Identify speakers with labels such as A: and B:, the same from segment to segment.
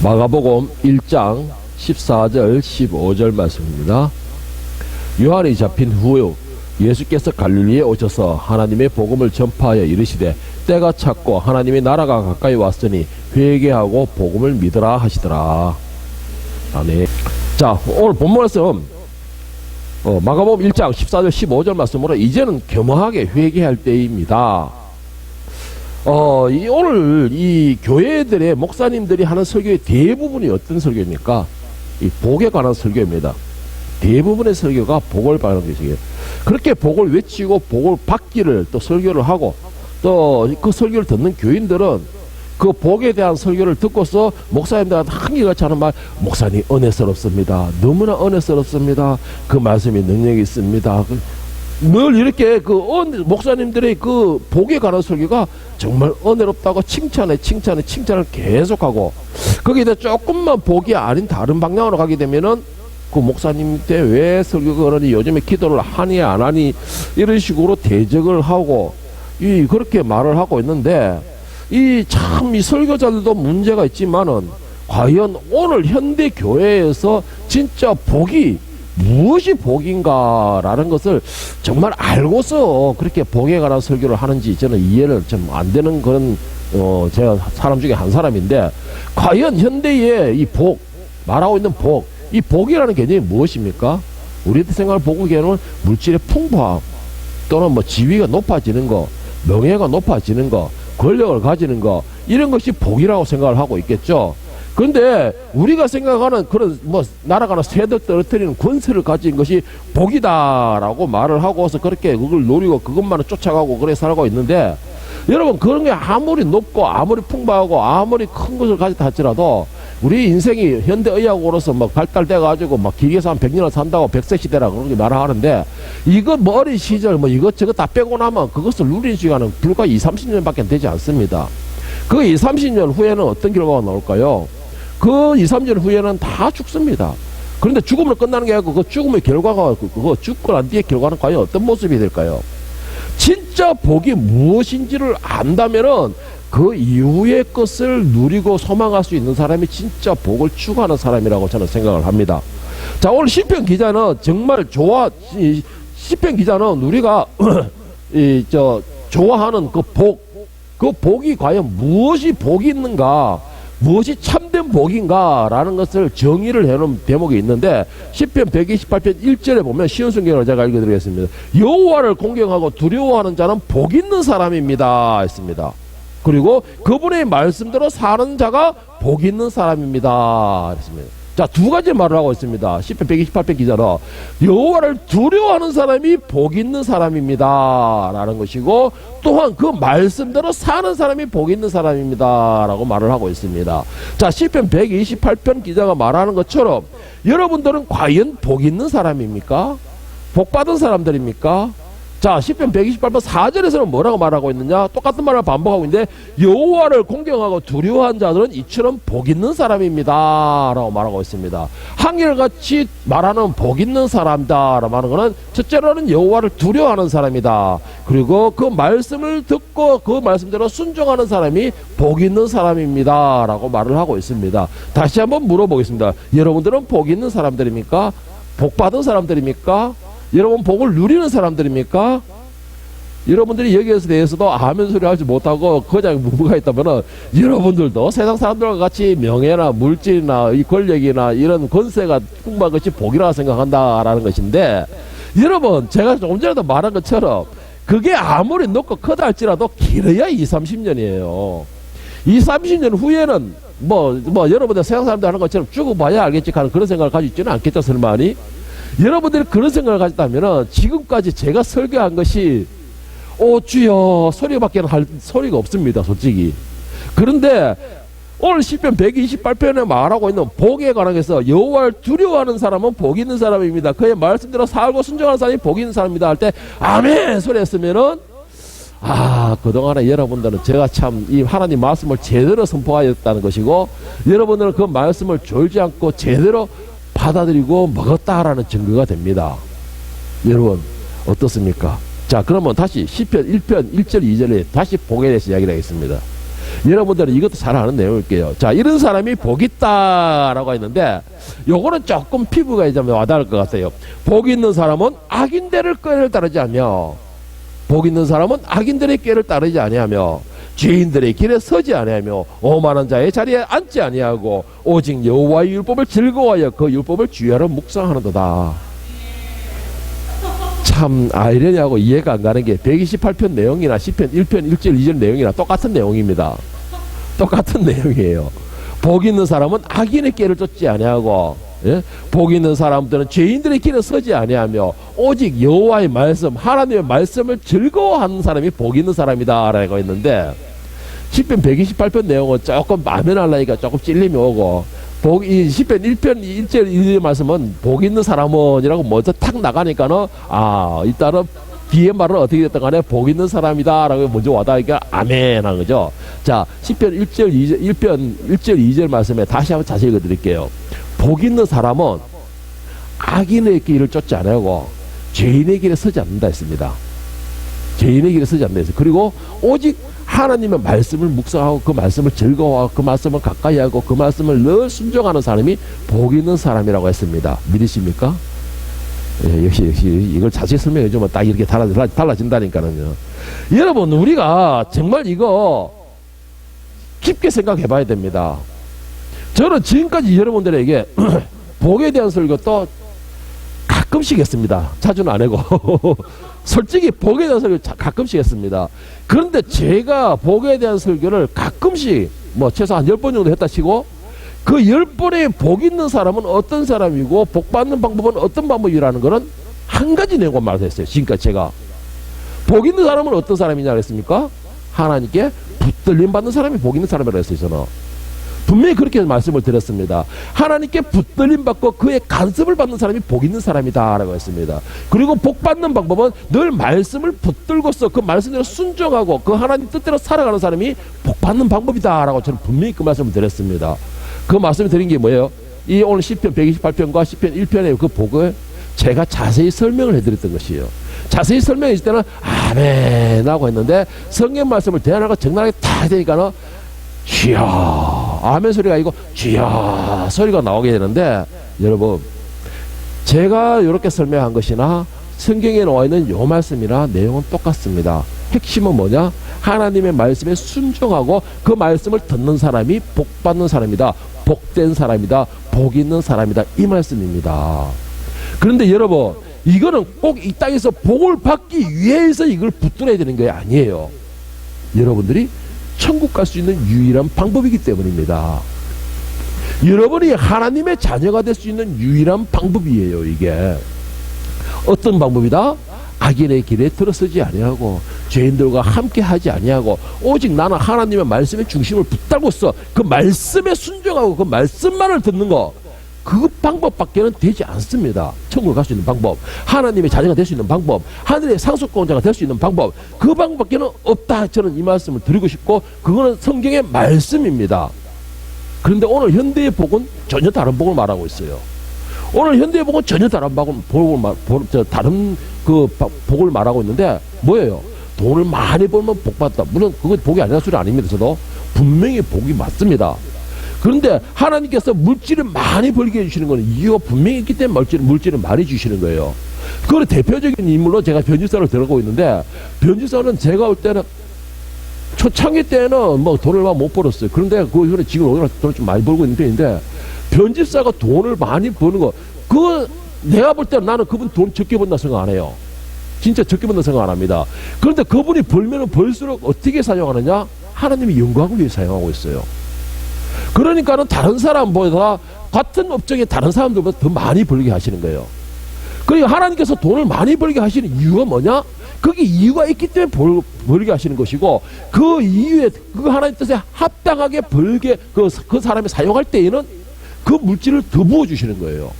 A: 마가복음 1장 14절 15절 말씀입니다. 요한이 잡힌 후 예수께서 갈릴리에 오셔서 하나님의 복음을 전파하여 이르시되 때가 찼고 하나님의 나라가 가까이 왔으니 회개하고 복음을 믿으라 하시더라. 아멘. 자, 오늘 본문 말씀 마가복음 1장 14절 15절 말씀으로 이제는 겸허하게 회개할 때입니다. 오늘 이 교회들의 목사님들이 하는 설교의 대부분이 어떤 설교입니까? 이 복에 관한 설교입니다. 대부분의 설교가 복을 받는 것이에요. 그렇게 복을 외치고 복을 받기를 또 설교를 하고 또 그 설교를 듣는 교인들은 그 복에 대한 설교를 듣고서 목사님들한테 한결같이 하는 말, 목사님 은혜스럽습니다. 너무나 은혜스럽습니다. 그 말씀이 능력이 있습니다. 늘 이렇게 목사님들의 그 복에 관한 설교가 정말 은혜롭다고 칭찬을 계속하고, 거기에 대해 조금만 복이 아닌 다른 방향으로 가게 되면은 그 목사님한테 왜 설교가 그러니, 요즘에 기도를 하니 안 하니, 이런 식으로 대적을 하고 그렇게 말을 하고 있는데, 이 설교자들도 문제가 있지만은 과연 오늘 현대 교회에서 진짜 복이 무엇이 복인가라는 것을 정말 알고서 그렇게 복에 관한 설교를 하는지 저는 이해를 좀 안 되는 그런 제가 사람 중에 한 사람인데, 과연 현대의 이 복, 말하고 있는 복, 이 복이라는 개념이 무엇입니까? 우리한테 생각할 복의 개념은 물질의 풍부함, 또는 뭐 지위가 높아지는 거, 명예가 높아지는 거, 권력을 가지는 거, 이런 것이 복이라고 생각을 하고 있겠죠. 그런데 우리가 생각하는 그런 나라가나 새들 떨어뜨리는 권세를 가진 것이 복이다라고 말을 하고서 그렇게 그걸 노리고 그것만을 쫓아가고 그래 살고 있는데, 여러분, 그런 게 아무리 높고 아무리 풍부하고 아무리 큰 것을 가졌다 할지라도 우리 인생이 현대의학으로서 발달돼 가지고 길게 산 100년을 산다고 100세 시대라 그런 게 말하는데, 이거 어린 시절 이것저것 다 빼고 나면 그것을 누리는 시간은 불과 20-30년밖에 되지 않습니다. 그 20-30년 후에는 어떤 결과가 나올까요? 그 2-3년 후에는 다 죽습니다. 그런데 죽음으로 끝나는 게 아니고 그 죽음의 결과가, 그거 죽고 난 뒤의 결과는 과연 어떤 모습이 될까요? 진짜 복이 무엇인지를 안다면은 그 이후의 것을 누리고 소망할 수 있는 사람이 진짜 복을 추구하는 사람이라고 저는 생각을 합니다. 자, 오늘 시편 기자는 정말 시편 기자는 우리가 좋아하는 그 복이 과연 무엇이 복이 있는가, 무엇이 참된 복인가라는 것을 정의를 해놓은 대목이 있는데, 시편 128편 1절에 보면 쉬운 성경을 제가 읽어드리겠습니다. 여호와를 공경하고 두려워하는 자는 복 있는 사람입니다 했습니다. 그리고 그분의 말씀대로 사는 자가 복 있는 사람입니다 했습니다. 자, 두 가지 말을 하고 있습니다. 시편 128편 기자로 여호와를 두려워하는 사람이 복 있는 사람입니다 라는 것이고, 또한 그 말씀대로 사는 사람이 복 있는 사람입니다 라고 말을 하고 있습니다. 자, 시편 128편 기자가 말하는 것처럼 여러분들은 과연 복 있는 사람입니까? 복 받은 사람들입니까? 자, 시편 128편 4절에서는 뭐라고 말하고 있느냐? 똑같은 말을 반복하고 있는데, 여호와를 공경하고 두려워한 자들은 이처럼 복 있는 사람입니다 라고 말하고 있습니다. 한결같이 말하는 복 있는 사람이다 라고 말하는 것은, 첫째로는 여호와를 두려워하는 사람이다. 그리고 그 말씀을 듣고 그 말씀대로 순종하는 사람이 복 있는 사람입니다 라고 말을 하고 있습니다. 다시 한번 물어보겠습니다. 여러분들은 복 있는 사람들입니까? 복 받은 사람들입니까? 여러분 복을 누리는 사람들입니까? 여러분들이 여기에서 대해서도 아멘 소리 하지 못하고 그냥 무무가 있다면은, 여러분들도 세상 사람들과 같이 명예나 물질이나 이 권력이나 이런 권세가 풍부한 것이 복이라고 생각한다라는 것인데, 여러분, 제가 조금 전에도 말한 것처럼 그게 아무리 높고 크다 할지라도 길어야 20-30년이에요. 20-30년 후에는 여러분들 세상 사람들 하는 것처럼 죽어봐야 알겠지 하는 그런 생각을 가지고 있지는 않겠죠, 설마니? 여러분들이 그런 생각을 가졌다면 지금까지 제가 설교한 것이 주여 소리밖에 할 소리가 없습니다, 솔직히. 그런데 오늘 시편 128편에 말하고 있는 복에 관해서 여호와를 두려워하는 사람은 복 있는 사람입니다, 그의 말씀대로 살고 순종하는 사람이 복 있는 사람입니다 할 때 아멘 소리 했으면은, 그동안에 여러분들은 제가 참 이 하나님 말씀을 제대로 선포하였다는 것이고, 여러분들은 그 말씀을 졸지 않고 제대로 받아들이고 먹었다라는 증거가 됩니다. 여러분 어떻습니까? 자, 그러면 다시 시편 1편 1절 2절에 다시 복에 대해서 이야기를 하겠습니다. 여러분들은 이것도 잘 아는 내용일게요. 자, 이런 사람이 복 있다라고 했는데 요거는 조금 피부가 좀 와닿을 것 같아요. 복 있는 사람은 악인들의 꾀를 따르지 않며, 복 있는 사람은 악인들의 꾀를 따르지 아니하며, 죄인들의 길에 서지 아니하며, 오만한 자의 자리에 앉지 아니하고, 오직 여호와의 율법을 즐거워하여 그 율법을 주야로 묵상하는도다. 참 아이러니하고 이해가 안 가는 게 128편 내용이나 시편 1편 1절 2절 내용이나 똑같은 내용입니다. 똑같은 내용이에요. 복 있는 사람은 악인의 길을 쫓지 아니하고, 예? 복 있는 사람들은 죄인들의 길에 서지 아니하며 오직 여호와의 말씀, 하나님의 말씀을 즐거워하는 사람이 복 있는 사람이다 라고 했는데, 시편 128편 내용은 조금 마음에 날라니까 조금 찔림이 오고, 이 시편 1편 1절 2절 말씀은 복 있는 사람은 이라고 먼저 탁 나가니까는, 아, 이따른 뒤에 말은 어떻게 됐든 간에 복 있는 사람이다 라고 먼저 와닿으니까 아멘 한 거죠. 자, 시편 1절 2절 1편 1절 2절 말씀에 다시 한번 자세히 읽어드릴게요. 복 있는 사람은 악인의 길을 쫓지 않고 죄인의 길에 서지 않는다 했습니다. 죄인의 길에 서지 않는다 했어요. 그리고 오직 하나님의 말씀을 묵상하고 그 말씀을 즐거워하고 그 말씀을 가까이 하고 그 말씀을 늘 순종하는 사람이 복 있는 사람이라고 했습니다. 믿으십니까? 예, 역시 이걸 자세히 설명해 주면 딱 이렇게 달라진다니까요. 여러분, 우리가 정말 이거 깊게 생각해 봐야 됩니다. 저는 지금까지 여러분들에게 복에 대한 설교도 가끔씩 했습니다. 자주는 안 하고 솔직히 복에 대한 설교 가끔씩 했습니다. 그런데 제가 복에 대한 설교를 가끔씩 뭐 최소한 10번 정도 했다 치고, 그 10번의 복 있는 사람은 어떤 사람이고 복 받는 방법은 어떤 방법이라는 거는 한 가지 내용만 말했어요. 지금까지 제가 복 있는 사람은 어떤 사람이냐 그랬습니까? 하나님께 붙들림 받는 사람이 복 있는 사람이라고 했어요. 저는 분명히 그렇게 말씀을 드렸습니다. 하나님께 붙들림 받고 그의 간섭을 받는 사람이 복 있는 사람이다 라고 했습니다. 그리고 복 받는 방법은 늘 말씀을 붙들고서 그 말씀대로 순종하고 그 하나님 뜻대로 살아가는 사람이 복 받는 방법이다 라고 저는 분명히 그 말씀을 드렸습니다. 그 말씀을 드린 게 뭐예요? 이 오늘 시편 128편과 시편 1편의 그 복을 제가 자세히 설명을 해드렸던 것이에요. 자세히 설명해 줄 때는 아멘 하고 했는데, 성경 말씀을 대안하고 적나라하게 다 되니까는 주여 아멘 소리가 아니고 주여 소리가 나오게 되는데, 여러분, 제가 이렇게 설명한 것이나 성경에 나와 있는 요 말씀이나 내용은 똑같습니다. 핵심은 뭐냐? 하나님의 말씀에 순종하고 그 말씀을 듣는 사람이 복 받는 사람이다, 복된 사람이다, 복 있는 사람이다, 이 말씀입니다. 그런데 여러분, 이거는 꼭 이 땅에서 복을 받기 위해서 이걸 붙들어야 되는 게 아니에요. 여러분들이 천국 갈 수 있는 유일한 방법이기 때문입니다. 여러분이 하나님의 자녀가 될 수 있는 유일한 방법이에요. 이게 어떤 방법이다? 악인의 길에 들어서지 아니하고 죄인들과 함께 하지 아니하고 오직 나는 하나님의 말씀의 중심을 붙들고서 그 말씀에 순종하고 그 말씀만을 듣는 거, 그 방법밖에는 되지 않습니다. 천국을 갈 수 있는 방법, 하나님의 자녀가 될 수 있는 방법, 하늘의 상속권자가 될 수 있는 방법, 그 방법밖에는 없다. 저는 이 말씀을 드리고 싶고, 그거는 성경의 말씀입니다. 그런데 오늘 현대의 복은 전혀 다른 복을 말하고 있어요. 오늘 현대의 복은 전혀 다른 다른 그 복을 말하고 있는데 뭐예요? 돈을 많이 벌면 복 받다. 물론 그건 복이 아니라는 소리 아닙니다. 저도 분명히 복이 맞습니다. 그런데 하나님께서 물질을 많이 벌게 해주시는 것은 이유가 분명히 있기 때문에 물질을 많이 주시는 거예요. 그 대표적인 인물로 제가 변지사를 들어가고 있는데, 변지사는 제가 올 때는 초창기 때는 뭐 돈을 막 못 벌었어요. 그런데 그 이후에 지금 오늘 돈을 좀 많이 벌고 있는 편인데, 변지사가 돈을 많이 버는 거, 그거 내가 볼 때는 나는 그분 돈 적게 번다 생각 안 해요. 진짜 적게 번다 생각 안 합니다. 그런데 그분이 벌면은 벌수록 어떻게 사용하느냐? 하나님의 영광을 위해 사용하고 있어요. 그러니까는 다른 사람보다, 같은 업종의 다른 사람들보다 더 많이 벌게 하시는 거예요. 그리고 하나님께서 돈을 많이 벌게 하시는 이유가 뭐냐? 그게 이유가 있기 때문에 벌게 하시는 것이고, 그 이유에 그 하나님 뜻에 합당하게 벌게 그 사람이 사용할 때에는 그 물질을 더 부어주시는 거예요.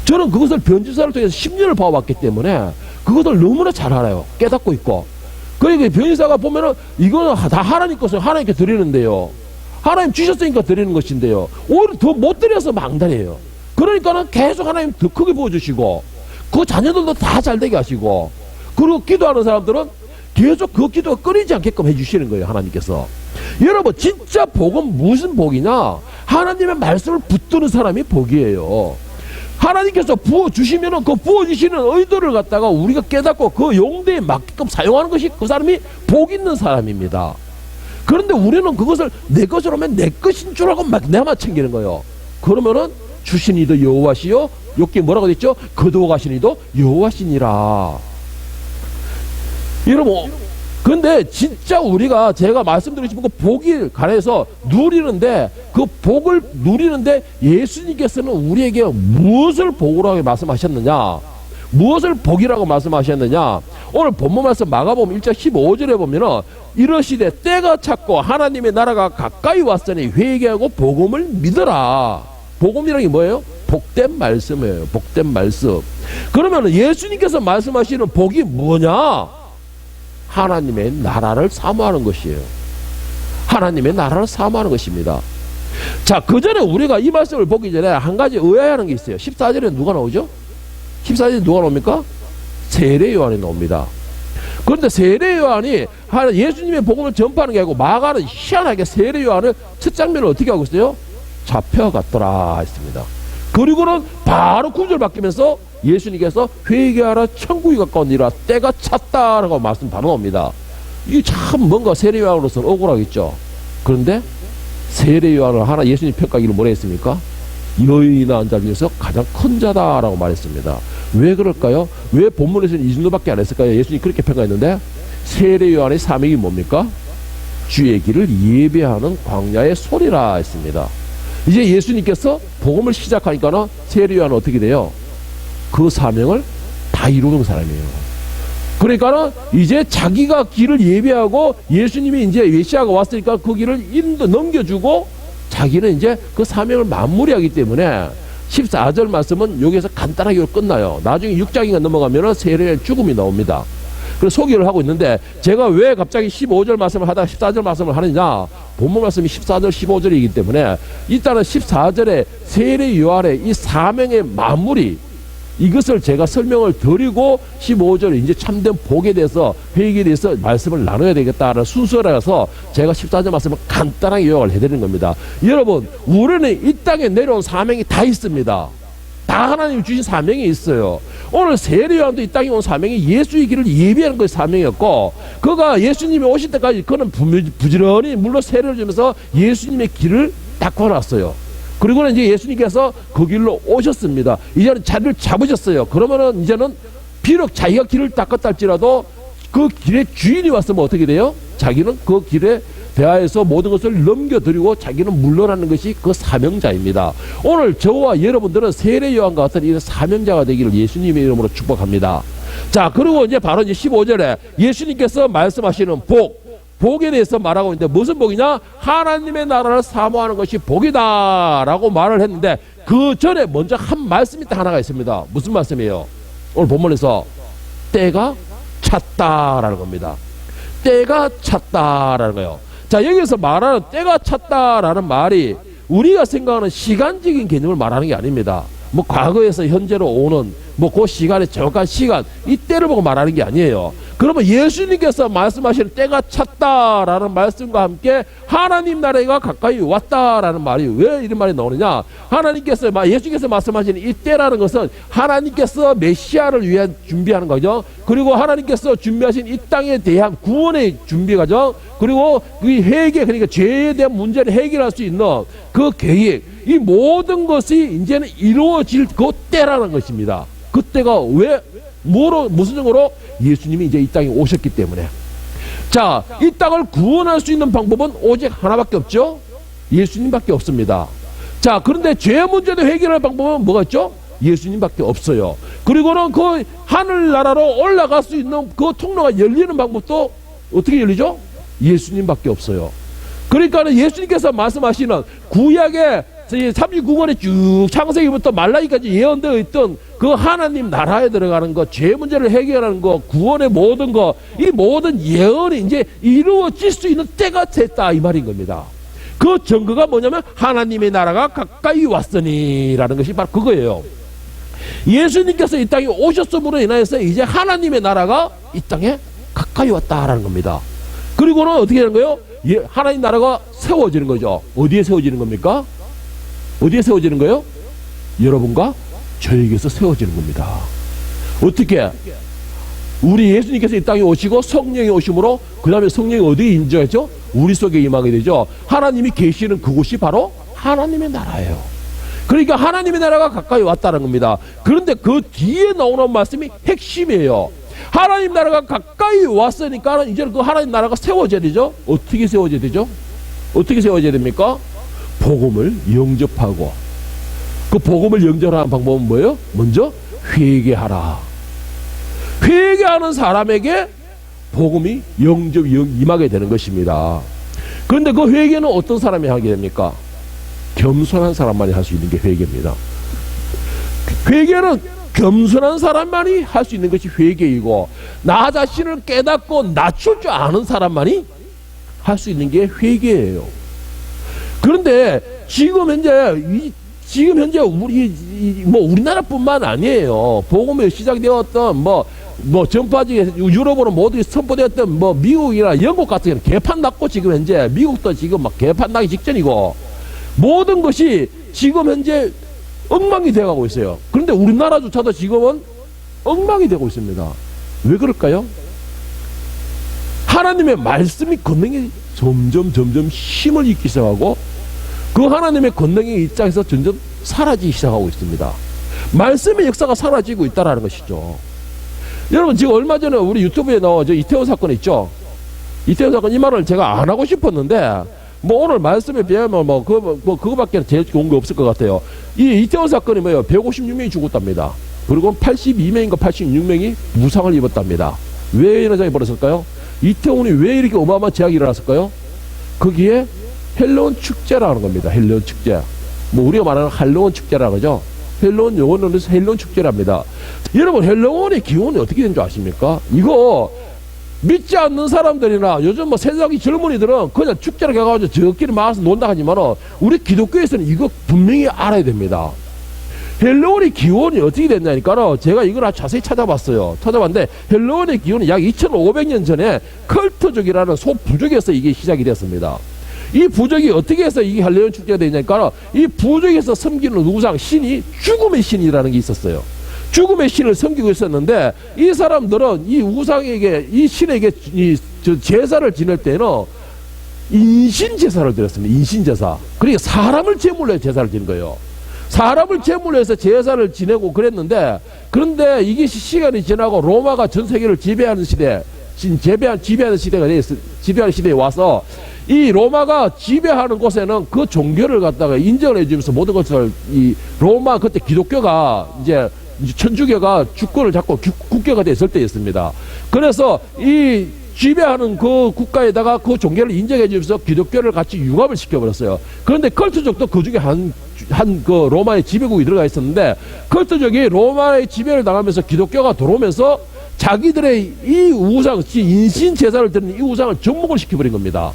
A: 저는 그것을 변지사를 통해서 10년을 봐왔기 때문에 그것을 너무나 잘 알아요. 깨닫고 있고. 그러니까 변지사가 보면은 이거는 다 하나님 것을 하나님께 드리는데요, 하나님 주셨으니까 드리는 것인데요, 오히려 더 못 드려서 망달이에요. 그러니까는 계속 하나님 더 크게 부어주시고, 그 자녀들도 다 잘되게 하시고, 그리고 기도하는 사람들은 계속 그 기도가 끊이지 않게끔 해주시는 거예요. 하나님께서 여러분, 진짜 복은 무슨 복이냐? 하나님의 말씀을 붙드는 사람이 복이에요. 하나님께서 부어주시면은 그 부어주시는 의도를 갖다가 우리가 깨닫고 그 용도에 맞게끔 사용하는 것이 그 사람이 복 있는 사람입니다. 그런데 우리는 그것을 내 것으로 하면 내 것인 줄 알고 막 내만 챙기는 거예요. 그러면은 주신 이도 여호와시요, 여기 뭐라고 됐죠? 거두어 가신 이도 여호와시니라. 여러분, 근데 진짜 우리가 제가 말씀드리신 그 복을 관해서 누리는데, 그 복을 누리는데 예수님께서는 우리에게 무엇을 복이라고 말씀하셨느냐, 무엇을 복이라고 말씀하셨느냐. 오늘 본문 말씀 마가복음 1장 15절에 보면은 이러시되 때가 찼고 하나님의 나라가 가까이 왔으니 회개하고 복음을 믿어라. 복음이라는 게 뭐예요? 복된 말씀이에요. 복된 말씀. 그러면 예수님께서 말씀하시는 복이 뭐냐? 하나님의 나라를 사모하는 것이에요. 하나님의 나라를 사모하는 것입니다. 자, 그 전에 우리가 이 말씀을 보기 전에 한 가지 의아해하는 게 있어요. 14절에 누가 나오죠? 14절에 누가 나옵니까? 세례 요한이 나옵니다. 그런데 세례 요한이 예수님의 복음을 전파하는 게 아니고 마가는 희한하게 세례 요한을 첫 장면을 어떻게 하고 있어요? 잡혀갔더라 했습니다. 그리고는 바로 구절 바뀌면서 예수님께서 회개하라, 천국이 가까우니라, 때가 찼다라고 말씀 바로 나옵니다. 이게 참 뭔가 세례 요한으로서는 억울하겠죠. 그런데 세례 요한을 하나 예수님 평가하기를 뭐라 했습니까? 여인이 앉은 자 중에서 가장 큰 자다라고 말했습니다. 왜 그럴까요? 왜 본문에서는 이 정도밖에 안 했을까요? 예수님이 그렇게 평가했는데 세례 요한의 사명이 뭡니까? 주의 길을 예배하는 광야의 소리라 했습니다. 이제 예수님께서 복음을 시작하니까는 세례 요한은 어떻게 돼요? 그 사명을 다 이루는 사람이에요. 그러니까는 이제 자기가 길을 예배하고 예수님이 이제 메시아가 왔으니까 그 길을 넘겨주고 자기는 이제 그 사명을 마무리하기 때문에 14절 말씀은 여기서 간단하게 끝나요. 나중에 6장인가 넘어가면은 세례의 죽음이 나옵니다. 그래서 소개를 하고 있는데, 제가 왜 갑자기 15절 말씀을 하다가 14절 말씀을 하느냐, 본문 말씀이 14절 15절이기 때문에 일단은 14절에 세례 요한의 이 사명의 마무리, 이것을 제가 설명을 드리고 15절 이제 참된 복에 대해서, 회개에 대해서 말씀을 나눠야 되겠다는 순서라서 제가 14절 말씀을 간단하게 요약을 해드리는 겁니다. 여러분, 우리는 이 땅에 내려온 사명이 다 있습니다. 다 하나님이 주신 사명이 있어요. 오늘 세례 요한도 이 땅에 온 사명이 예수의 길을 예비하는 것이 사명이었고, 그가 예수님이 오실 때까지 그는 부지런히 물로 세례를 주면서 예수님의 길을 닦아놨어요. 그리고는 이제 예수님께서 그 길로 오셨습니다. 이제는 자리를 잡으셨어요. 그러면은 이제는 비록 자기가 길을 닦았다 할지라도 그 길의 주인이 왔으면 어떻게 돼요? 자기는 그 길에 대하여서 모든 것을 넘겨드리고 자기는 물러나는 것이 그 사명자입니다. 오늘 저와 여러분들은 세례 요한과 같은 이런 사명자가 되기를 예수님의 이름으로 축복합니다. 자, 그리고 이제 바로 이제 15절에 예수님께서 말씀하시는 복에 대해서 말하고 있는데, 무슨 복이냐? 하나님의 나라를 사모하는 것이 복이다 라고 말을 했는데, 그 전에 먼저 한 말씀이 딱 하나가 있습니다. 무슨 말씀이에요? 오늘 본문에서 때가 찼다라는 겁니다. 때가 찼다라는 거예요. 자, 여기서 말하는 때가 찼다라는 말이 우리가 생각하는 시간적인 개념을 말하는 게 아닙니다. 뭐 과거에서 현재로 오는 뭐 그 시간의 정확한 시간, 이 때를 보고 말하는 게 아니에요. 그러면 예수님께서 말씀하시는 때가 찼다라는 말씀과 함께 하나님 나라가 가까이 왔다라는 말이 왜 이런 말이 나오느냐? 하나님께서, 예수님께서 말씀하시는 이 때라는 것은 하나님께서 메시아를 위한 준비하는 거죠. 그리고 하나님께서 준비하신 이 땅에 대한 구원의 준비 과정, 그리고 이 회개, 그러니까 죄에 대한 문제를 해결할 수 있는 그 계획, 이 모든 것이 이제는 이루어질 그 때라는 것입니다. 그 때가 왜, 무슨 증거로? 예수님이 이제 이 땅에 오셨기 때문에. 자, 이 땅을 구원할 수 있는 방법은 오직 하나밖에 없죠? 예수님밖에 없습니다. 자, 그런데 죄 문제도 해결할 방법은 뭐가 있죠? 예수님밖에 없어요. 그리고는 그 하늘나라로 올라갈 수 있는 그 통로가 열리는 방법도 어떻게 열리죠? 예수님밖에 없어요. 그러니까 예수님께서 말씀하시는 구약의 39권에 쭉 창세기부터 말라기까지 예언되어 있던 그 하나님 나라에 들어가는 것, 죄 문제를 해결하는 것, 구원의 모든 것, 이 모든 예언이 이제 이루어질 수 있는 때가 됐다 이 말인 겁니다. 그 증거가 뭐냐면 하나님의 나라가 가까이 왔으니 라는 것이 바로 그거예요. 예수님께서 이 땅에 오셨음으로 인하여서 이제 하나님의 나라가 이 땅에 가까이 왔다라는 겁니다. 그리고는 어떻게 되는 거예요? 예, 하나님 나라가 세워지는 거죠. 어디에 세워지는 겁니까? 어디에 세워지는 거예요? 여러분과 저에게서 세워지는 겁니다. 어떻게? 우리 예수님께서 이 땅에 오시고 성령이 오심으로 그 다음에 성령이 어디에 임재하죠? 우리 속에 임하게 되죠. 하나님이 계시는 그곳이 바로 하나님의 나라예요. 그러니까 하나님의 나라가 가까이 왔다는 겁니다. 그런데 그 뒤에 나오는 말씀이 핵심이에요. 하나님 나라가 가까이 왔으니까 이제 그 하나님 나라가 세워져야 되죠. 어떻게 세워져야 되죠? 어떻게 세워져야 됩니까? 복음을 영접하고, 그 복음을 영접하는 방법은 뭐예요? 먼저 회개하라. 회개하는 사람에게 복음이 임하게 되는 것입니다. 그런데 그 회개는 어떤 사람이 하게 됩니까? 겸손한 사람만이 할 수 있는 게 회개입니다. 회개는 겸손한 사람만이 할 수 있는 것이 회개이고, 나 자신을 깨닫고 낮출 줄 아는 사람만이 할 수 있는 게 회개예요. 그런데 지금 현재 우리나라뿐만 아니에요. 복음이 시작되었던 전파지 유럽으로 모두 선포되었던 미국이나 영국 같은 경우는 개판 났고, 지금 현재 미국도 지금 막 개판 나기 직전이고, 모든 것이 지금 현재 엉망이 되어가고 있어요. 그런데 우리나라조차도 지금은 엉망이 되고 있습니다. 왜 그럴까요? 하나님의 말씀이 권능이 점점 힘을 잃기 시작하고, 그 하나님의 권능이 이 땅에서 점점 사라지기 시작하고 있습니다. 말씀의 역사가 사라지고 있다는 것이죠. 여러분, 지금 얼마 전에 우리 유튜브에 나온 이태원 사건 있죠? 이태원 사건, 이 말을 제가 안 하고 싶었는데, 오늘 말씀에 비하면 그거밖에 제일 좋은 게 없을 것 같아요. 이 이태원 사건이 뭐예요? 156명이 죽었답니다. 그리고 82명인가 86명이 부상을 입었답니다. 왜 이런 상황이 벌어졌을까요? 이태원이 왜 이렇게 어마어마한 재앙이 일어났을까요? 거기에 헬로운 축제라는 겁니다. 헬로운 축제. 우리가 말하는 할로운 축제라는 거죠. 헬로운 영어는 헬로운 축제랍니다. 여러분, 헬로운의 기원이 어떻게 된 줄 아십니까? 이거 믿지 않는 사람들이나 요즘 세상의 젊은이들은 그냥 축제를 가가지고 저끼리 모아서 논다 하지만은, 우리 기독교에서는 이거 분명히 알아야 됩니다. 헬로운의 기원이 어떻게 됐냐니까 제가 이걸 아주 자세히 찾아봤는데, 헬로운의 기원은 약 2500년 전에 컬트족이라는 소부족에서 이게 시작이 됐습니다. 이 부족이 어떻게 해서 이게 헬로운 축제가 되냐니까, 이 부족에서 섬기는 우상 신이 죽음의 신이라는 게 있었어요. 죽음의 신을 섬기고 있었는데, 이 사람들은 이 우상에게, 이 신에게 제사를 지낼 때는 인신제사를 드렸습니다. 인신제사. 그러니까 사람을 제물로 해서 제사를 지는 거예요. 사람을 제물로 해서 제사를 지내고 그랬는데, 그런데 이게 시간이 지나고 로마가 전 세계를 지배하는 지배하는 시대에 와서, 이 로마가 지배하는 곳에는 그 종교를 갖다가 인정을 해주면서 모든 것을, 이 로마 그때 기독교가 이제 천주교가 주권을 잡고 국교가 됐을 때였습니다. 그래서 이 지배하는 그 국가에다가 그 종교를 인정해 주면서 기독교를 같이 융합을 시켜버렸어요. 그런데 컬트족도 그 중에 그 로마의 지배국이 들어가 있었는데, 컬트족이 로마의 지배를 당하면서 기독교가 들어오면서 자기들의 이 우상, 인신 제사를 드리는 이 우상을 접목을 시켜버린 겁니다.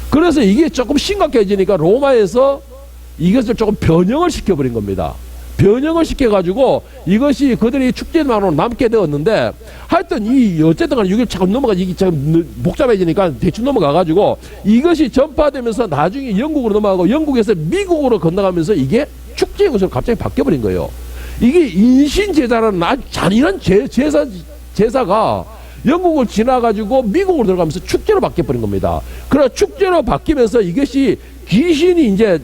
A: 그래서 이게 조금 심각해지니까 로마에서 이것을 조금 변형을 시켜버린 겁니다. 변형을 시켜가지고 이것이 그들이 축제만으로 남게 되었는데, 하여튼 어쨌든 간에 이게 자꾸 이게 참 복잡해지니까 대충 넘어가가지고 이것이 전파되면서 나중에 영국으로 넘어가고, 영국에서 미국으로 건너가면서 이게 축제의 것으로 갑자기 바뀌어버린 거예요. 이게 인신제사라는 아주 잔인한 제사가 영국을 지나가지고 미국으로 들어가면서 축제로 바뀌어버린 겁니다. 그래서 축제로 바뀌면서 이것이 귀신이 이제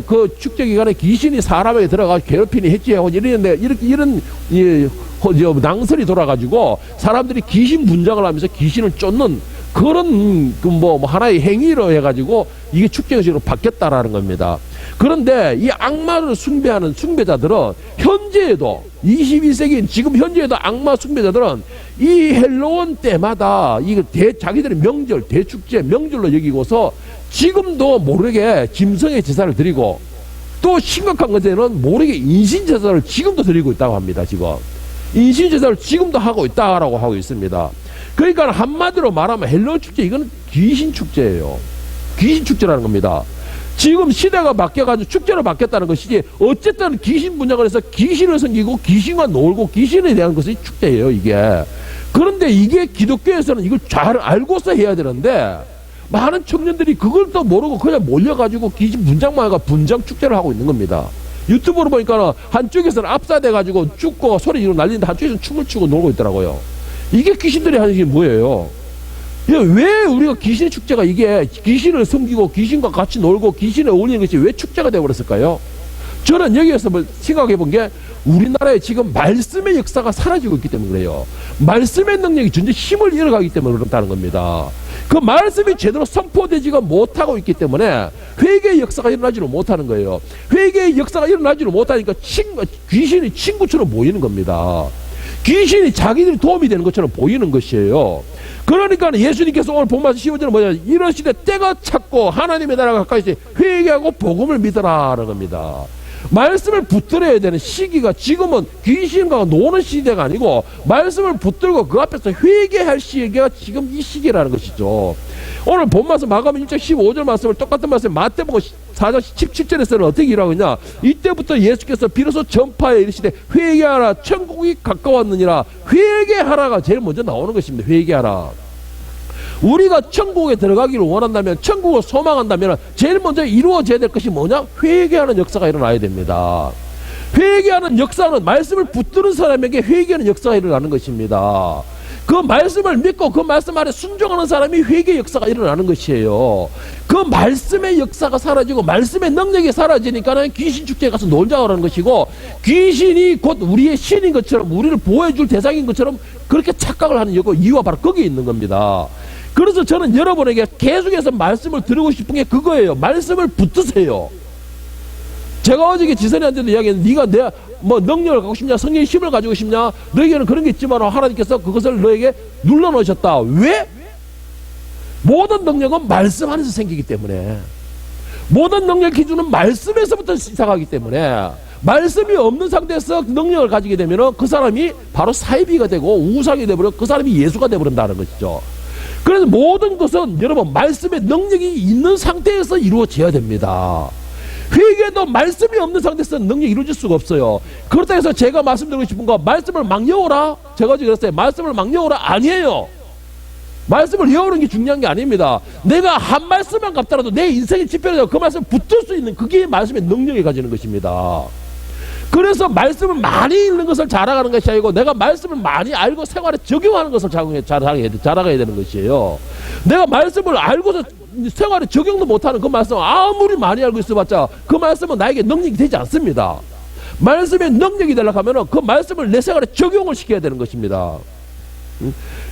A: 그 축제 기간에 귀신이 사람에게 들어가 괴롭히니 해치하고 이러는데, 이런 낭설이 돌아가지고 사람들이 귀신 분장을 하면서 귀신을 쫓는 그런 하나의 행위로 해가지고 이게 축제식으로 바뀌었다라는 겁니다. 그런데 이 악마를 숭배하는 숭배자들은 현재에도 22세기인 지금 현재에도 악마 숭배자들은 이 헬로운 때마다 자기들의 명절, 대축제 명절로 여기고서 지금도 모르게 짐승의 제사를 드리고, 또 심각한 것에는 모르게 인신제사를 지금도 드리고 있다고 합니다. 지금 인신제사를 지금도 하고 있다라고 하고 있습니다. 그러니까 한마디로 말하면 헬로운 축제, 이거는 귀신 축제예요. 귀신 축제라는 겁니다. 지금 시대가 바뀌어가지고 축제로 바뀌었다는 것이지, 어쨌든 귀신 분장을 해서 귀신을 섬기고 귀신과 놀고 귀신에 대한 것이 축제예요, 이게. 그런데 이게 기독교에서는 이걸 잘 알고서 해야 되는데 많은 청년들이 그걸 또 모르고 그냥 몰려가지고 귀신 분장만 분장 축제를 하고 있는 겁니다. 유튜브로 보니까 한쪽에서는 압사돼가지고 죽고 소리 지르고 난리인데 한쪽에서는 춤을 추고 놀고 있더라고요. 이게 귀신들이 하는 게 뭐예요? 왜 우리가 귀신의 축제가 이게 귀신을 섬기고 귀신과 같이 놀고 귀신에 어울리는 것이 왜 축제가 되어버렸을까요? 저는 여기에서 생각해 본 게 우리나라에 지금 말씀의 역사가 사라지고 있기 때문에 그래요. 말씀의 능력이 전혀 힘을 잃어가기 때문에 그렇다는 겁니다. 그 말씀이 제대로 선포되지가 못하고 있기 때문에 회개의 역사가 일어나지를 못하는 거예요. 회개의 역사가 일어나지를 못하니까 귀신이 친구처럼 보이는 겁니다. 귀신이 자기들이 도움이 되는 것처럼 보이는 것이에요. 그러니까 예수님께서 오늘 본문 15절은 뭐냐, 이러시되 때가 찼고 하나님의 나라가 가까이 있으니 회개하고 복음을 믿으라는 겁니다. 말씀을 붙들어야 되는 시기가 지금은 귀신과 노는 시대가 아니고 말씀을 붙들고 그 앞에서 회개할 시기가 지금 이 시기라는 것이죠. 오늘 본 말씀 마가복음 1장 15절 말씀을 똑같은 말씀 마태복음 4장 17절에서는 어떻게 일하고 있냐, 이때부터 예수께서 비로소 전파에 이르시되 회개하라 천국이 가까웠느니라. 회개하라가 제일 먼저 나오는 것입니다. 회개하라. 우리가 천국에 들어가기를 원한다면, 천국을 소망한다면 제일 먼저 이루어져야 될 것이 뭐냐? 회개하는 역사가 일어나야 됩니다. 회개하는 역사는 말씀을 붙드는 사람에게 회개하는 역사가 일어나는 것입니다. 그 말씀을 믿고 그 말씀 안에 순종하는 사람이 회개의 역사가 일어나는 것이에요. 그 말씀의 역사가 사라지고 말씀의 능력이 사라지니까는 귀신 축제에 가서 놀자 그러는 것이고, 귀신이 곧 우리의 신인 것처럼 우리를 보호해줄 대상인 것처럼 그렇게 착각을 하는 이유가 바로 거기에 있는 겁니다. 그래서 저는 여러분에게 계속해서 말씀을 드리고 싶은 게 그거예요. 말씀을 붙드세요. 제가 어저께 지선이한테도 이야기했는데, 네가 내 능력을 갖고 싶냐, 성령의 힘을 가지고 싶냐, 너에게는 그런 게 있지만 하나님께서 그것을 너에게 눌러놓으셨다. 왜? 모든 능력은 말씀 안에서 생기기 때문에, 모든 능력 기준은 말씀에서부터 시작하기 때문에, 말씀이 없는 상태에서 능력을 가지게 되면 그 사람이 바로 사이비가 되고 우상이 되버려, 그 사람이 예수가 되버린다는 것이죠. 그래서 모든 것은 여러분 말씀의 능력이 있는 상태에서 이루어져야 됩니다. 회개도 말씀이 없는 상태에서 능력이 이루어질 수가 없어요. 그렇다 해서 제가 말씀드리고 싶은 거, 말씀을 막 외워라, 제가 지금 그랬어요. 말씀을 막 외워라 아니에요. 말씀을 외우는 게 중요한 게 아닙니다. 내가 한 말씀만 갖더라도 내 인생의 지표에서 그 말씀을 붙들 수 있는, 그게 말씀의 능력이 가지는 것입니다. 그래서 말씀을 많이 읽는 것을 자랑하는 것이 아니고, 내가 말씀을 많이 알고 생활에 적용하는 것을 자랑해야 되는 것이에요. 내가 말씀을 알고서 생활에 적용도 못하는 그 말씀, 아무리 많이 알고 있어봤자 그 말씀은 나에게 능력이 되지 않습니다. 말씀의 능력이 되려고 하면 그 말씀을 내 생활에 적용을 시켜야 되는 것입니다.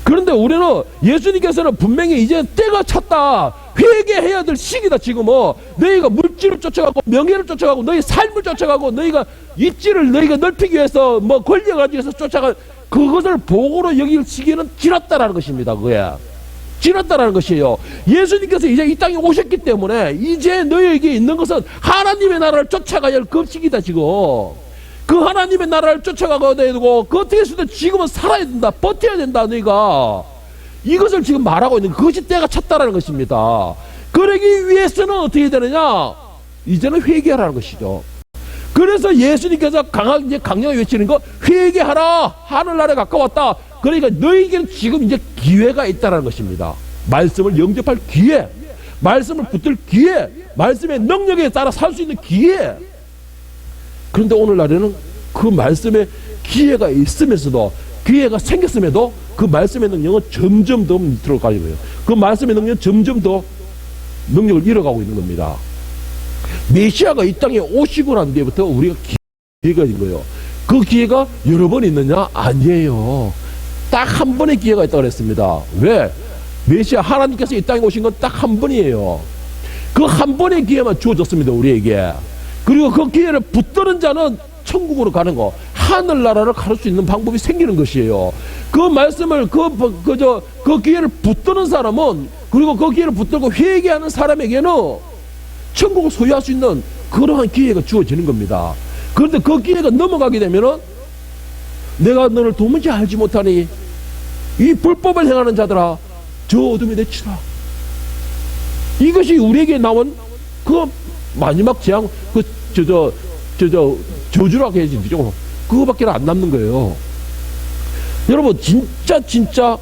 A: 그런데 우리는, 예수님께서는 분명히 이제 때가 찼다, 회개해야 될 시기다. 지금은 너희가 물질을 쫓아가고 명예를 쫓아가고 너희 삶을 쫓아가고 너희가 입지를 너희가 넓히기 위해서 권력을 가지고 위해서 쫓아가, 그것을 복으로 여길 시기는 지났다라는 것입니다. 그거야. 지났다라는 것이에요. 예수님께서 이제 이 땅에 오셨기 때문에 이제 너희에게 있는 것은 하나님의 나라를 쫓아가야 할 그 시기다. 지금 그 하나님의 나라를 쫓아가야 되고, 그 어떻게 해서든 지금은 살아야 된다, 버텨야 된다. 너희가 이것을 지금 말하고 있는, 그것이 때가 찼다라는 것입니다. 그러기 위해서는 어떻게 되느냐? 이제는 회개하라는 것이죠. 그래서 예수님께서 강력하게 외치는 거, 회개하라, 하늘나라에 가까웠다. 그러니까 너희에게는 지금 이제 기회가 있다는 것입니다. 말씀을 영접할 기회, 말씀을 붙들 기회, 말씀의 능력에 따라 살 수 있는 기회. 그런데 오늘날에는 그 말씀에 기회가 있으면서도, 기회가 생겼음에도 그 말씀의 능력은 점점 더 밑으로 가고 있어요. 그 말씀의 능력은 점점 더 능력을 잃어가고 있는 겁니다. 메시아가 이 땅에 오시고 난 뒤부터 우리가 기회가 있는 거예요. 그 기회가 여러 번 있느냐? 아니에요. 딱 한 번의 기회가 있다고 그랬습니다. 왜? 메시아 하나님께서 이 땅에 오신 건 딱 한 번이에요. 그 한 번의 기회만 주어졌습니다, 우리에게. 그리고 그 기회를 붙드는 자는 천국으로 가는 거, 하늘나라를 갈 수 있는 방법이 생기는 것이에요. 그 말씀을 그 기회를 붙드는 사람은, 그리고 그 기회를 붙들고 회개하는 사람에게는 천국을 소유할 수 있는 그러한 기회가 주어지는 겁니다. 그런데 그 기회가 넘어가게 되면은, 내가 너를 도무지 알지 못하니 이 불법을 행하는 자들아 저 어둠에 내치라. 이것이 우리에게 나온 그 마지막 재앙, 저주라고 해야지, 그거밖에 안 남는 거예요. 여러분 진짜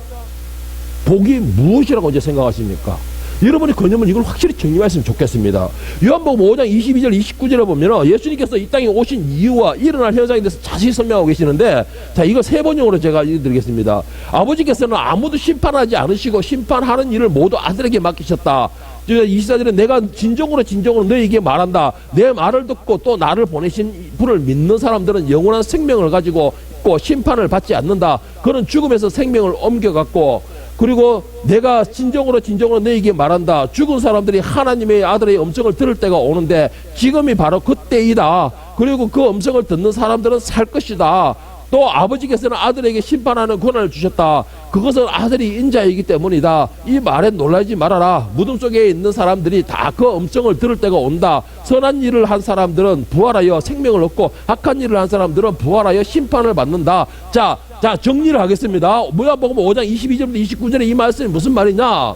A: 복이 무엇이라고 이제 생각하십니까? 여러분이 그러면 이걸 확실히 정리했으면 좋겠습니다. 요한복음 5장 22절 29절에 보면 예수님께서 이 땅에 오신 이유와 일어날 현상에 대해서 자세히 설명하고 계시는데, 자, 이거 세 번용으로 제가 읽어드리겠습니다. 아버지께서는 아무도 심판하지 않으시고 심판하는 일을 모두 아들에게 맡기셨다. 24절에 내가 진정으로 너희에게 말한다. 내 말을 듣고 또 나를 보내신 분을 믿는 사람들은 영원한 생명을 가지고 있고 심판을 받지 않는다. 그는 죽음에서 생명을 옮겨갔고, 그리고 내가 진정으로 너희에게 말한다. 죽은 사람들이 하나님의 아들의 음성을 들을 때가 오는데 지금이 바로 그때이다. 그리고 그 음성을 듣는 사람들은 살 것이다. 또 아버지께서는 아들에게 심판하는 권한을 주셨다. 그것은 아들이 인자이기 때문이다. 이 말에 놀라지 말아라. 무덤 속에 있는 사람들이 다 그 음성을 들을 때가 온다. 선한 일을 한 사람들은 부활하여 생명을 얻고 악한 일을 한 사람들은 부활하여 심판을 받는다. 자, 정리를 하겠습니다. 요한복음 5장 22절부터 29절에 이 말씀이 무슨 말이냐?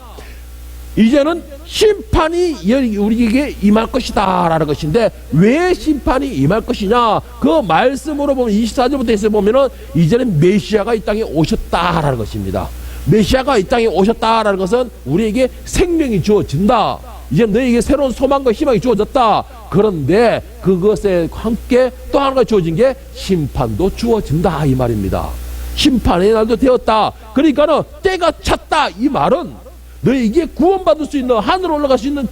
A: 이제는 심판이 우리에게 임할 것이다 라는 것인데, 왜 심판이 임할 것이냐? 그 말씀으로 보면 24절부터 해서 보면은 이제는 메시아가 이 땅에 오셨다라는 것입니다. 메시아가 이 땅에 오셨다라는 것은 우리에게 생명이 주어진다. 이제 너희에게 새로운 소망과 희망이 주어졌다. 그런데 그것에 함께 또 하나가 주어진 게 심판도 주어진다 이 말입니다. 심판의 날도 되었다. 그러니까는 때가 찼다 이 말은 너희에게 구원받을 수 있는, 하늘 올라갈 수 있는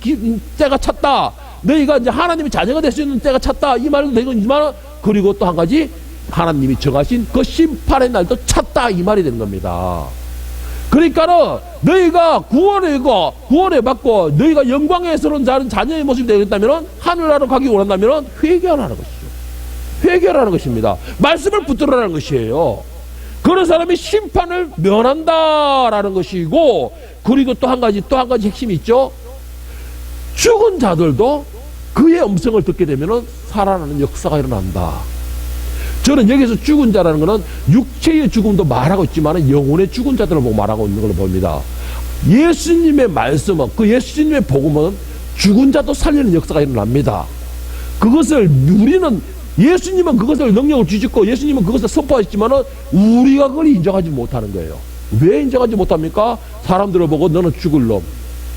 A: 때가 찼다. 너희가 이제 하나님의 자녀가 될 수 있는 때가 찼다 이 말은 되지만, 그리고 또 한 가지 하나님이 정하신 그 심판의 날도 찼다 이 말이 되는 겁니다. 그러니까는 너희가 구원을 받고 너희가 영광스러운 자녀의 모습이 되겠다면, 하늘나라로 가기 원한다면 회개하라는 것이죠. 회개하라는 것입니다. 말씀을 붙들으라는 것이에요. 그런 사람이 심판을 면한다라는 것이고, 그리고 또 한 가지 핵심이 있죠. 죽은 자들도 그의 음성을 듣게 되면 살아나는 역사가 일어난다. 저는 여기서 죽은 자라는 것은 육체의 죽음도 말하고 있지만 영혼의 죽은 자들을 보고 말하고 있는 걸로 봅니다. 예수님의 말씀은, 그 예수님의 복음은 죽은 자도 살리는 역사가 일어납니다. 그것을 우리는, 예수님은 그것을 능력을 주셨고 예수님은 그것을 선포하셨지만 우리가 그걸 인정하지 못하는 거예요. 왜 인정하지 못합니까? 사람들을 보고 너는 죽을 놈,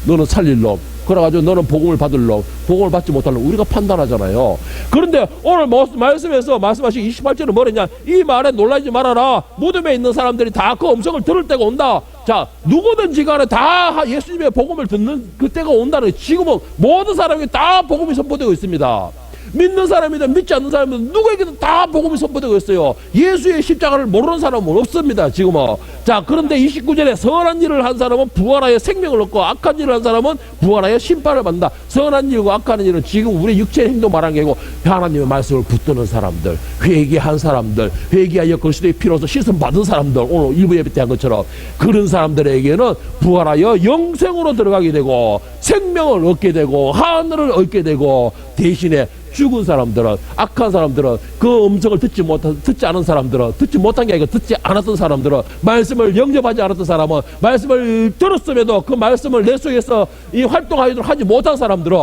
A: 너는 살릴 놈, 그래가지고 너는 복음을 받을 놈, 복음을 받지 못할 놈, 우리가 판단하잖아요. 그런데 오늘 말씀에서 말씀하신 28절은 뭐랬냐? 이 말에 놀라지 말아라. 무덤에 있는 사람들이 다 그 음성을 들을 때가 온다. 자, 누구든지 간에 다 예수님의 복음을 듣는 그때가 온다는 거예요. 지금은 모든 사람에게 다 복음이 선포되고 있습니다. 믿는 사람이든 믿지 않는 사람이든 누구에게도 다 복음이 선포되고 있어요. 예수의 십자가를 모르는 사람은 없습니다 지금은. 자, 그런데 29절에 선한 일을 한 사람은 부활하여 생명을 얻고 악한 일을 한 사람은 부활하여 심판을 받는다. 선한 일과 악한 일은 지금 우리 육체의 행동 말하는 게 아니고 하나님의 말씀을 붙드는 사람들, 회개한 사람들, 회개하여 그리스도의 피로서 씻음 받은 사람들, 오늘 일부 예배 때 한 것처럼 그런 사람들에게는 부활하여 영생으로 들어가게 되고 생명을 얻게 되고 하늘을 얻게 되고, 대신에 죽은 사람들은, 악한 사람들은, 그 음성을 듣지 않은 사람들은, 듣지 못한 게 아니고 듣지 않았던 사람들은, 말씀을 영접하지 않았던 사람은, 말씀을 들었음에도 그 말씀을 내 속에서 이 활동하도록 하지 못한 사람들은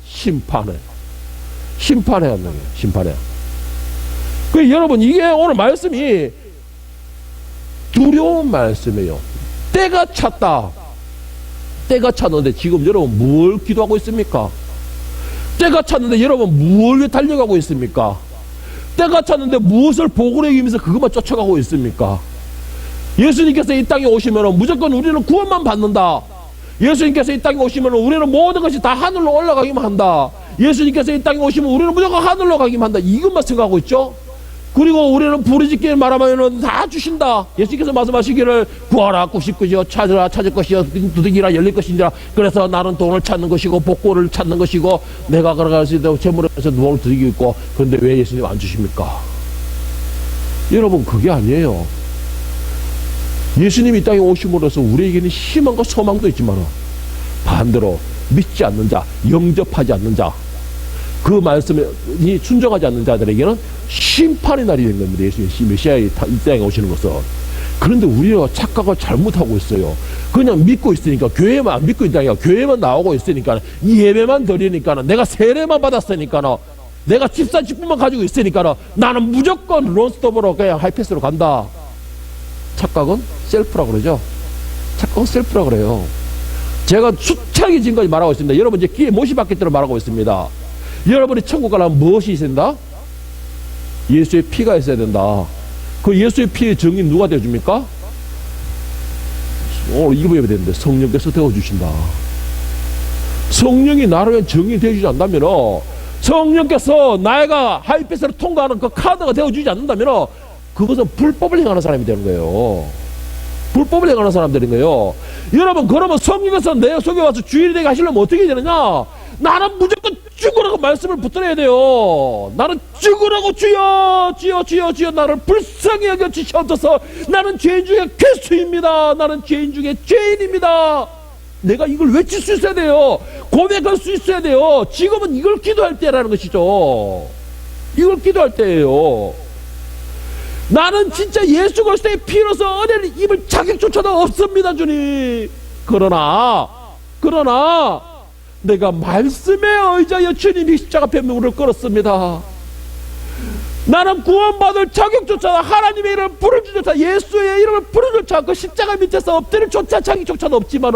A: 심판해요. 심판해요. 그 여러분, 이게 오늘 말씀이 두려운 말씀이에요. 때가 찼다. 때가 찼는데 지금 여러분 뭘 기도하고 있습니까? 때가 찼는데 여러분 무엇을 달려가고 있습니까? 때가 찼는데 무엇을 보고를 이기면서 그것만 쫓아가고 있습니까? 예수님께서 이 땅에 오시면 무조건 우리는 구원만 받는다. 예수님께서 이 땅에 오시면 우리는 모든 것이 다 하늘로 올라가기만 한다. 예수님께서 이 땅에 오시면 우리는 무조건 하늘로 가기만 한다. 이것만 생각하고 있죠. 그리고 우리는 부르짖기를 말하면 다 주신다. 예수님께서 말씀하시기를 구하라 구실 것이요, 찾으라 찾을 것이요, 두드기라 열릴 것이니라. 그래서 나는 돈을 찾는 것이고 복고를 찾는 것이고 내가 걸어갈 수 있도록 재물에서 누워를 두드기고 있고. 그런데 왜 예수님 안 주십니까? 여러분, 그게 아니에요. 예수님이 이 땅에 오심으로써 우리에게는 희망과 소망도 있지만 반대로 믿지 않는 자, 영접하지 않는 자, 그 말씀에 순종하지 않는 자들에게는 심판의 날이 된 겁니다. 예수님 메시아의 이 땅에 오시는 것은. 그런데 우리가 착각을 잘못하고 있어요. 그냥 믿고 있으니까, 교회만 안 믿고 있는 게 아니라 교회만 나오고 있으니까, 이 예배만 드리니까, 내가 세례만 받았으니까, 내가 집사 직분만 가지고 있으니까 나는 무조건 론스톱으로 그냥 하이패스로 간다. 착각은 셀프라고 그러죠. 착각은 셀프라고 그래요. 제가 수차게 지금까지 말하고 있습니다. 여러분 이제 귀에 못이 박힐 말하고 있습니다. 여러분이 천국 가려면 무엇이 있어야 된다? 예수의 피가 있어야 된다. 그 예수의 피의 정의 누가 되어줍니까? 오늘 읽어야 되는데 성령께서 되어주신다. 성령이 나를 위한 정의 되어주지 않는다면, 성령께서 나이가 하이패스를 통과하는 그 카드가 되어주지 않는다면, 그것은 불법을 행하는 사람이 되는 거예요. 불법을 행하는 사람이 되는 거예요. 여러분, 그러면 성령께서 내 속에 와서 주인이 되게 하시려면 어떻게 되느냐? 나는 무조건 죽으라고 말씀을 붙들어야 돼요. 나는 죽으라고 주여 주여 주여 주여 나를 불쌍히 여겨 주시옵소서. 나는 죄인 중에 괴수입니다. 나는 죄인 중에 죄인입니다. 내가 이걸 외칠 수 있어야 돼요. 고백할 수 있어야 돼요. 지금은 이걸 기도할 때라는 것이죠. 이걸 기도할 때예요. 나는 진짜 예수 그리스도의 피로서 은혜를 입을 자격조차도 없습니다, 주님. 그러나 내가 말씀에 의지하여 주님이 십자가 변명을 끌었습니다. 나는 구원받을 자격조차, 하나님의 이름을 부를 줄조차, 예수의 이름을 부를 줄조차, 그 십자가 밑에서 엎드릴 조차 자격조차도 없지만,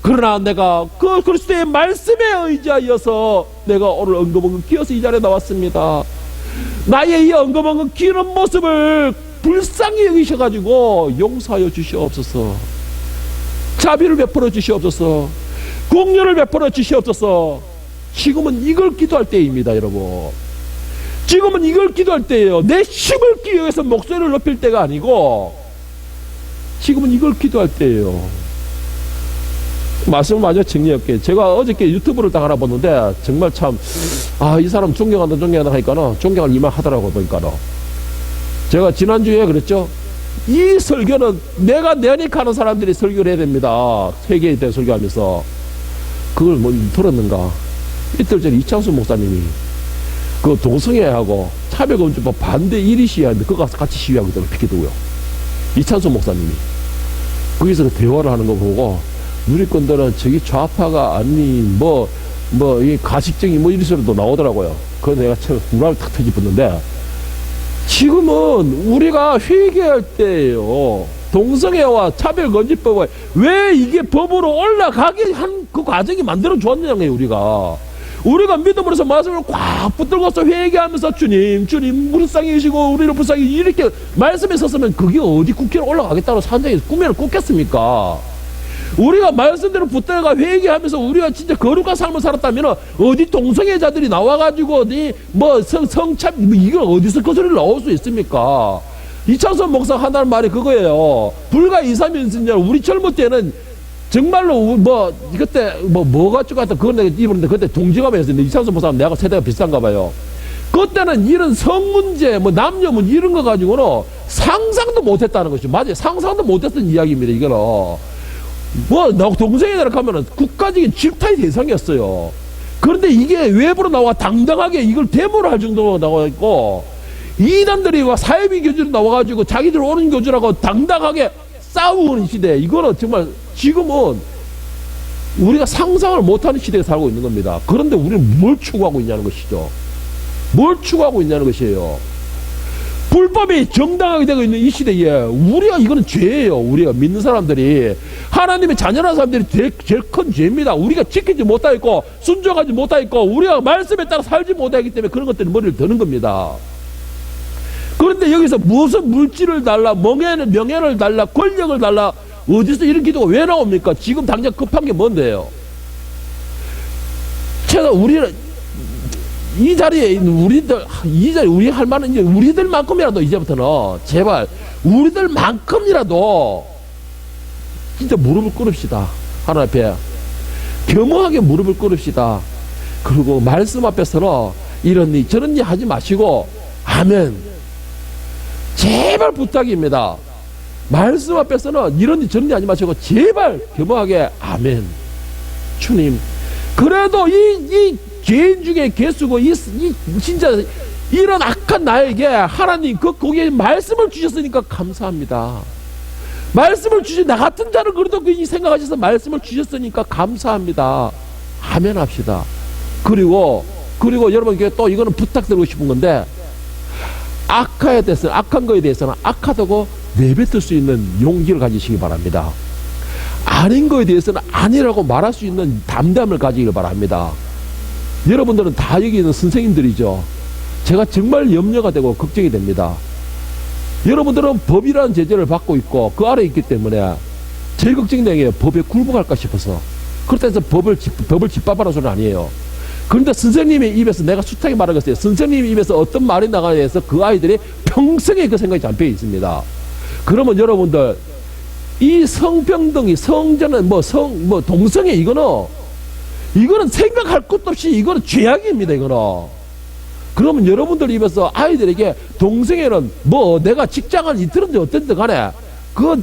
A: 그러나 내가 그 그리스도의 말씀에 의지하여서 내가 오늘 엉금엉금 기어서 이 자리에 나왔습니다. 나의 이 엉금엉금 기는 모습을 불쌍히 여기셔가지고 용서하여 주시옵소서. 자비를 베풀어 주시옵소서. 공연을 베풀어 주시옵소서. 지금은 이걸 기도할 때입니다, 여러분. 지금은 이걸 기도할 때예요. 내 힘을 기여해서 목소리를 높일 때가 아니고, 지금은 이걸 기도할 때예요. 말씀을 마저 정리할게요. 제가 어저께 유튜브를 딱 하나 봤는데, 정말 참, 이 사람 존경한다 하니까는, 존경할 일만 하더라고요, 보니까는. 제가 지난주에 그랬죠? 이 설교는 내가 내닉하는 사람들이 설교를 해야 됩니다. 세계에 대해 설교하면서. 그걸 뭐 들었는가? 이틀 전에 이창수 목사님이 그 동성애하고 차별금지법 반대 1위 시위하는데 그거 가서 같이 시위하고 있다고 피켓두고요. 이창수 목사님이. 거기서 그 대화를 하는 거 보고, 누리꾼들은 저기 좌파가 아니, 이 가식적인 이런 소리도 나오더라고요. 그래서 내가 참 우람이 탁 터집었는데, 지금은 우리가 회개할 때예요. 동성애와 차별금지법을 왜 이게 법으로 올라가게 한 그 과정이 만들어 주었냐는 거예요, 우리가 믿음으로서 말씀을 꽉 붙들고서 회개하면서 주님 불쌍히 여시고 우리를 불쌍히 이렇게 말씀에 섰으면 그게 어디 국회로 올라가겠다고 산장에 꿈에는 꿨겠습니까? 우리가 말씀대로 붙들어가 회개하면서 우리가 진짜 거룩한 삶을 살았다면 어디 동성애자들이 나와가지고 성참 이걸 어디서 그 소리를 나올 수 있습니까? 이창선 목사 하는 말이 그거예요. 불과 2, 3년 전에 우리 젊을 때는 정말로 그때 뭐가 쭉 같다 그건 내가 입었는데 그때 동지감이었는데 이창선 목사는 내가 세대가 비슷한가 봐요. 그때는 이런 성문제 남녀 문제 이런 거 가지고는 상상도 못했다는 것이죠. 맞아요. 상상도 못했던 이야기입니다. 이거는 동성애자를 가면은 국가적인 질타의 대상이었어요. 그런데 이게 외부로 나와 당당하게 이걸 데모를 할 정도로 나와 있고, 이단들이 사회비 교주로 나와가지고 자기들 옳은 교주라고 당당하게 싸우는 시대. 이거는 정말 지금은 우리가 상상을 못하는 시대에 살고 있는 겁니다. 그런데 우리는 뭘 추구하고 있냐는 것이죠. 뭘 추구하고 있냐는 것이에요. 불법이 정당하게 되고 있는 이 시대에 우리가 이거는 죄예요. 우리가 믿는 사람들이, 하나님의 자녀라는 사람들이 제일 큰 죄입니다. 우리가 지키지 못하고 순종하지 못하고 우리가 말씀에 따라 살지 못하기 때문에 그런 것들이 머리를 드는 겁니다. 그런데 여기서 무슨 물질을 달라, 명예를 달라, 권력을 달라, 어디서 이런 기도가 왜 나옵니까? 지금 당장 급한 게 뭔데요? 우리는 이 자리에 우리 할 만한 이제 우리들만큼이라도 이제부터는 제발 우리들만큼이라도 진짜 무릎을 꿇읍시다. 하나님 앞에 겸허하게 무릎을 꿇읍시다. 그리고 말씀 앞에서는 이런 일 저런 일 하지 마시고 아멘. 제발 부탁입니다. 말씀 앞에서는 이런 일 저런 일 하지 마시고 제발 겸허하게 아멘. 주님, 그래도 이 죄인 중에 개수고 진짜 이런 악한 나에게 하나님 거기에 말씀을 주셨으니까 감사합니다. 말씀을 주신 나 같은 자를 그래도 생각하셔서 말씀을 주셨으니까 감사합니다. 아멘 합시다. 그리고 여러분께 또 이거는 부탁드리고 싶은 건데, 악한 거에 대해서는 악하다고 내뱉을 수 있는 용기를 가지시기 바랍니다. 아닌 거에 대해서는 아니라고 말할 수 있는 담담을 가지길 바랍니다. 여러분들은 다 여기 있는 선생님들이죠. 제가 정말 염려가 되고 걱정이 됩니다. 여러분들은 법이라는 제재를 받고 있고 그 아래에 있기 때문에 제일 걱정되는 게 법에 굴복할까 싶어서. 그렇다 해서 법을 짓밟아라는 소리는 아니에요. 그런데 선생님의 입에서 내가 숱하게 말하겠어요. 선생님의 입에서 어떤 말이 나가냐에 대해서 그 아이들이 평생에 그 생각이 잠겨 있습니다. 그러면 여러분들 이 성평등이 성전은 동성애 이거는 생각할 것도 없이 이거는 죄악입니다. 이거는. 그러면 여러분들 입에서 아이들에게 동성애는 내가 직장을 이틀은지 어쨌든 간에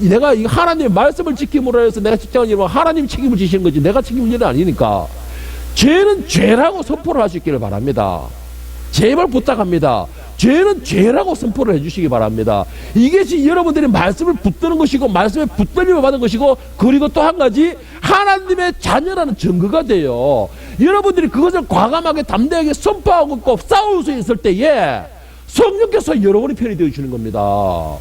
A: 내가 하나님의 말씀을 지킴으로 해서 내가 직장을 이루면 하나님 책임을 지시는 거지 내가 책임을 지는 아니니까 죄는 죄라고 선포를 할 수 있기를 바랍니다. 제발 부탁합니다. 죄는 죄라고 선포를 해주시기 바랍니다. 이것이 여러분들이 말씀을 붙드는 것이고 말씀에 붙들림을 받은 것이고 그리고 또 한 가지 하나님의 자녀라는 증거가 돼요. 여러분들이 그것을 과감하게 담대하게 선포하고 있고 싸울 수 있을 때에 성령께서 여러분의 편이 되어주시는 겁니다.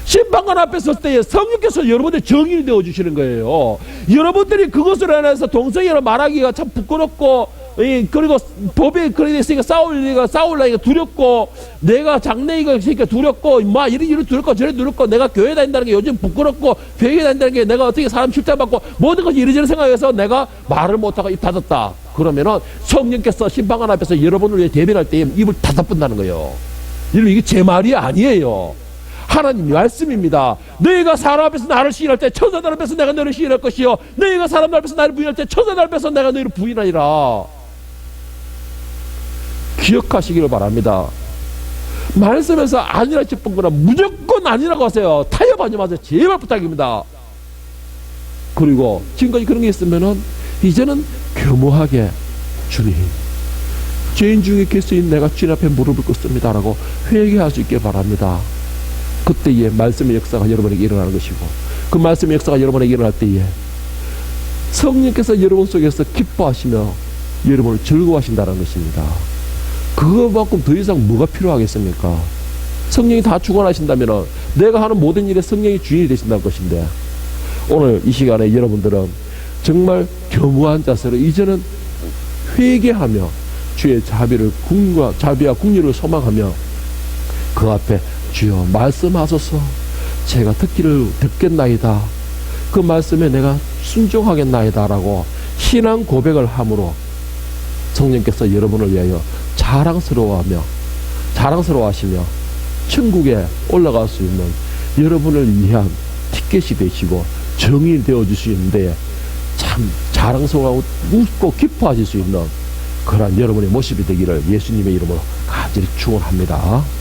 A: 심판관 앞에 설 때에 성령께서 여러분들의 정인이 되어주시는 거예요. 여러분들이 그것으로 인해서 동성애를 말하기가 참 부끄럽고 그리고 법에 그래 있으니까 싸우려니까 두렵고 내가 장래이가 있으니까 두렵고 이리 두렵고 저리 두렵고 내가 교회 다닌다는 게 요즘 부끄럽고 교회 다닌다는 게 내가 어떻게 사람 칠타받고 모든 것이 이리저리 생각해서 내가 말을 못하고 입 닫았다. 그러면은 성령께서 심판관 앞에서 여러분을 위해 대변할 때 입을 닫아본다는 거예요. 여러분 이게 제 말이 아니에요. 하나님 말씀입니다. 너희가 사람 앞에서 나를 시인할 때 천사들 앞에서 내가 너를 시인할 것이요 너희가 사람들 앞에서 나를 부인할 때 천사들 앞에서 내가 너희를 부인하리라. 기억하시기를 바랍니다. 말씀에서 아니라 싶은 거나 무조건 아니라고 하세요. 타협하지 마세요. 제발 부탁입니다. 그리고 지금까지 그런 게 있으면은 이제는 교묘하게 주님 죄인 중에 계신 내가 주님 앞에 무릎을 꿇습니다 라고 회개할 수 있게 바랍니다. 그때에 말씀의 역사가 여러분에게 일어나는 것이고 그 말씀의 역사가 여러분에게 일어날 때에 성령께서 여러분 속에서 기뻐하시며 여러분을 즐거워하신다는 것입니다. 그거만큼 더 이상 뭐가 필요하겠습니까? 성령이 다 주관하신다면 내가 하는 모든 일에 성령이 주인이 되신다는 것인데 오늘 이 시간에 여러분들은 정말 겸허한 자세로 이제는 회개하며 주의 자비와 국리를 소망하며 그 앞에 주여 말씀하소서 제가 듣겠나이다. 그 말씀에 내가 순종하겠나이다 라고 신앙 고백을 함으로 성령께서 여러분을 위하여 자랑스러워하시며 천국에 올라갈 수 있는 여러분을 위한 티켓이 되시고 정인이 되어주시는데 참 자랑스러워하고 웃고 기뻐하실 수 있는 그러한 여러분의 모습이 되기를 예수님의 이름으로 간절히 축원합니다.